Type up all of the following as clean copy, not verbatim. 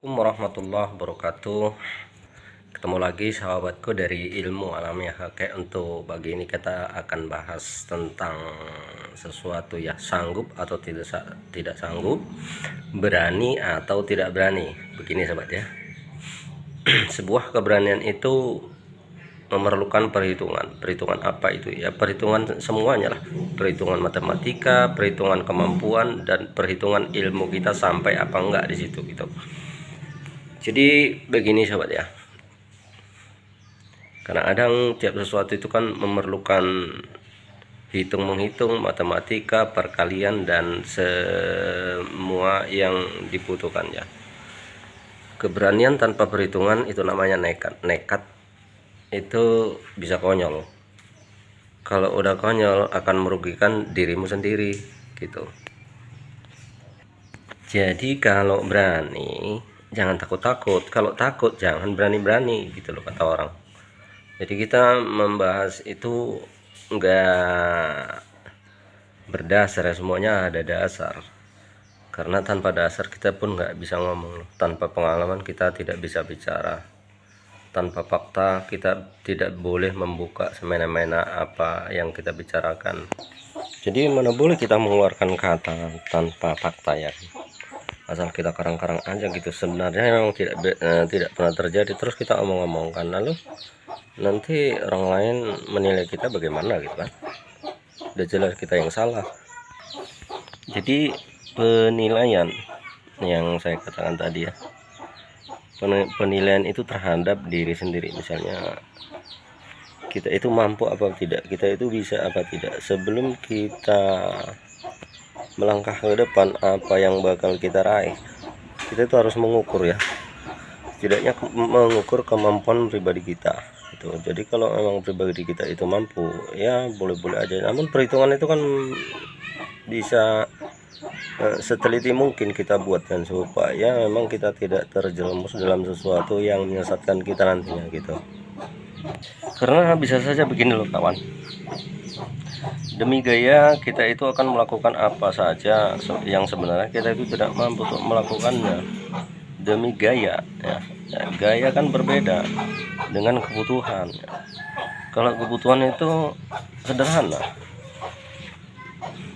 Assalamualaikum warahmatullahi wabarakatuh. Ketemu lagi sahabatku dari ilmu alamiah. Oke, untuk pagi ini kita akan bahas tentang sesuatu ya, sanggup atau tidak sanggup, berani atau tidak berani. Begini sahabat ya. Sebuah keberanian itu memerlukan perhitungan. Perhitungan apa itu ya? Perhitungan semuanya lah. Perhitungan matematika, perhitungan kemampuan, dan perhitungan ilmu kita sampai apa enggak di situ gitu. Jadi begini sahabat ya, kadang-kadang tiap sesuatu itu kan memerlukan menghitung matematika, perkalian, dan semua yang dibutuhkan ya. Keberanian tanpa perhitungan itu namanya nekat. Nekat itu bisa konyol. Kalau udah konyol akan merugikan dirimu sendiri gitu. Jadi kalau berani jangan takut-takut, kalau takut jangan berani-berani gitu loh kata orang. Jadi kita membahas itu enggak berdasar ya, semuanya ada dasar. Karena tanpa dasar kita pun nggak bisa ngomong. Tanpa pengalaman kita tidak bisa bicara. Tanpa fakta kita tidak boleh membuka semena-mena apa yang kita bicarakan. Jadi mana boleh kita mengeluarkan kata tanpa fakta ya. Asal kita karang-karang aja gitu, sebenarnya memang tidak pernah terjadi, terus kita omong-omongkan, lalu nanti orang lain menilai kita bagaimana gitu kan. Udah jelas kita yang salah. Jadi penilaian yang saya katakan tadi ya, penilaian itu terhadap diri sendiri. Misalnya kita itu mampu apa tidak, kita itu bisa apa tidak. Sebelum kita melangkah ke depan, apa yang bakal kita raih, kita itu harus mengukur ya, setidaknya mengukur kemampuan pribadi kita itu. Jadi kalau memang pribadi kita itu mampu ya boleh-boleh aja, namun perhitungan itu kan bisa seteliti mungkin kita buatkan supaya memang kita tidak terjerumus dalam sesuatu yang menyesatkan kita nantinya gitu. Karena bisa saja begini loh kawan, demi gaya kita itu akan melakukan apa saja yang sebenarnya kita itu tidak mampu untuk melakukannya. Demi gaya ya, gaya kan berbeda dengan kebutuhan ya. Kalau kebutuhan itu sederhana,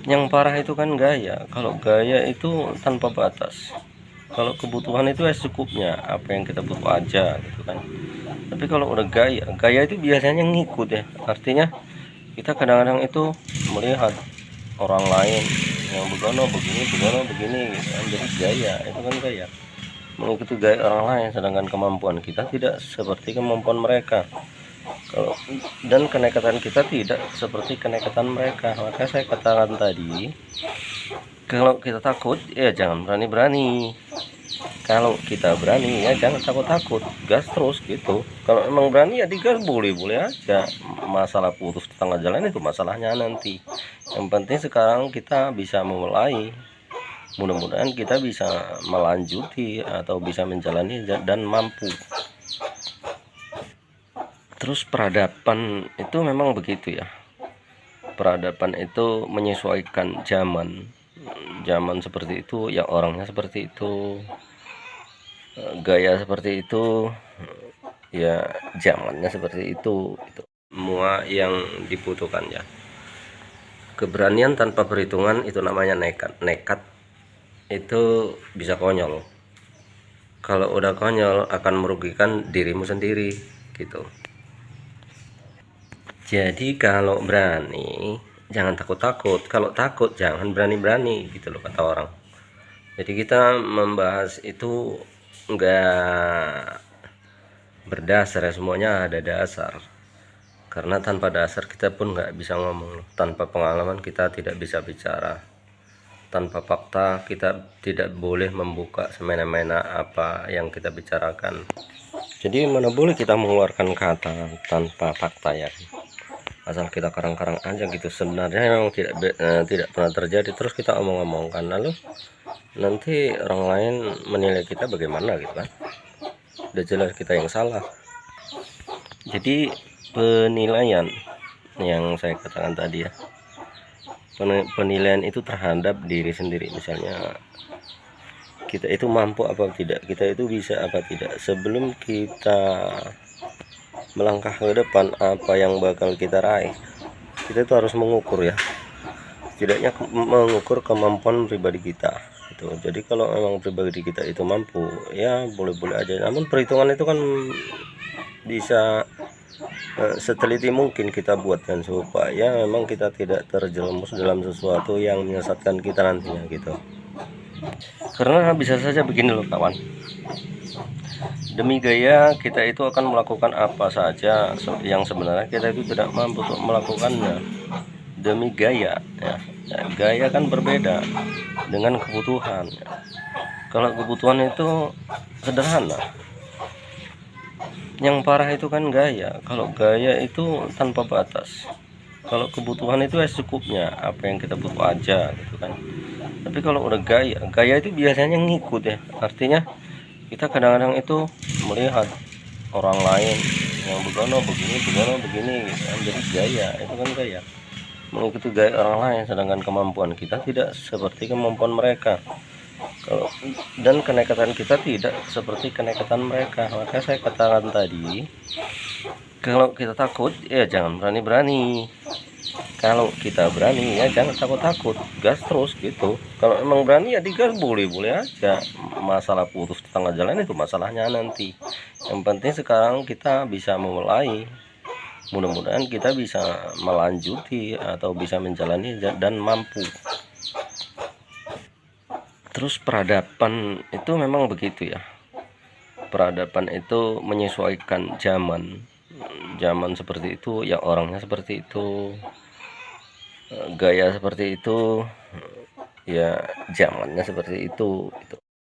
yang parah itu kan gaya. Kalau gaya itu tanpa batas, kalau kebutuhan itu secukupnya, apa yang kita butuh aja gitu kan. Tapi kalau udah gaya itu biasanya ngikut ya, artinya kita kadang-kadang itu melihat orang lain yang begini gitu kan. Jadi gaya itu kan gaya, mengikuti gaya orang lain, sedangkan kemampuan kita tidak seperti kemampuan mereka. Dan kenekatan kita tidak seperti kenekatan mereka. Maka saya katakan tadi, kalau kita takut ya jangan berani-berani. Kalau kita berani ya jangan takut-takut, gas terus gitu. Kalau emang berani ya digas, boleh-boleh aja. Masalah putus di tengah jalan itu masalahnya nanti. Yang penting sekarang kita bisa memulai. Mudah-mudahan kita bisa melanjuti atau bisa menjalani dan mampu. Terus peradaban itu memang begitu ya. Peradaban itu menyesuaikan zaman seperti itu ya, orangnya seperti itu, gaya seperti itu ya, zamannya seperti itu. Semua yang dibutuhkan ya. Keberanian tanpa perhitungan itu namanya nekat. Nekat itu bisa konyol. Kalau udah konyol akan merugikan dirimu sendiri gitu. Jadi kalau berani jangan takut-takut, kalau takut jangan berani-berani gitu loh kata orang. Jadi kita membahas itu enggak berdasar ya, semuanya ada dasar. Karena tanpa dasar kita pun nggak bisa ngomong. Tanpa pengalaman kita tidak bisa bicara. Tanpa fakta kita tidak boleh membuka semena-mena apa yang kita bicarakan. Jadi mana boleh kita mengeluarkan kata tanpa fakta ya. Asal kita karang-karang aja gitu, sebenarnya memang tidak pernah terjadi, terus kita omong-omongkan, lalu nanti orang lain menilai kita bagaimana gitu kan. Udah jelas kita yang salah. Jadi penilaian yang saya katakan tadi ya, penilaian itu terhadap diri sendiri. Misalnya kita itu mampu apa tidak, kita itu bisa apa tidak. Sebelum kita melangkah ke depan, apa yang bakal kita raih, kita itu harus mengukur ya, setidaknya mengukur kemampuan pribadi kita itu. Jadi kalau memang pribadi kita itu mampu, ya boleh-boleh aja. Namun perhitungan itu kan bisa seteliti mungkin kita buat, dan supaya memang kita tidak terjerumus dalam sesuatu yang menyesatkan kita nantinya gitu. Karena bisa saja begini loh kawan, demi gaya kita itu akan melakukan apa saja yang sebenarnya kita itu tidak mampu untuk melakukannya. Demi gaya ya, gaya kan berbeda dengan kebutuhan ya. Kalau kebutuhan itu sederhana, yang parah itu kan gaya. Kalau gaya itu tanpa batas, kalau kebutuhan itu secukupnya, apa yang kita butuh aja gitu kan. Tapi kalau udah gaya itu biasanya ngikut ya, artinya kita kadang-kadang itu melihat orang lain yang begini gitu kan, jadi gaya itu kan gaya, mengikuti gaya orang lain, sedangkan kemampuan kita tidak seperti kemampuan mereka. Kalau dan kenekatan kita tidak seperti kenekatan mereka. Maka saya katakan tadi, kalau kita takut ya jangan berani-berani, kalau kita berani ya jangan takut-takut, gas terus gitu. Kalau emang berani ya digas, boleh-boleh aja. Masalah putus di tengah jalan itu masalahnya nanti, yang penting sekarang kita bisa memulai. Mudah-mudahan kita bisa melanjuti atau bisa menjalani dan mampu. Terus peradaban itu memang begitu ya, peradaban itu menyesuaikan zaman seperti itu ya, orangnya seperti itu, gaya seperti itu ya, zamannya seperti itu gitu.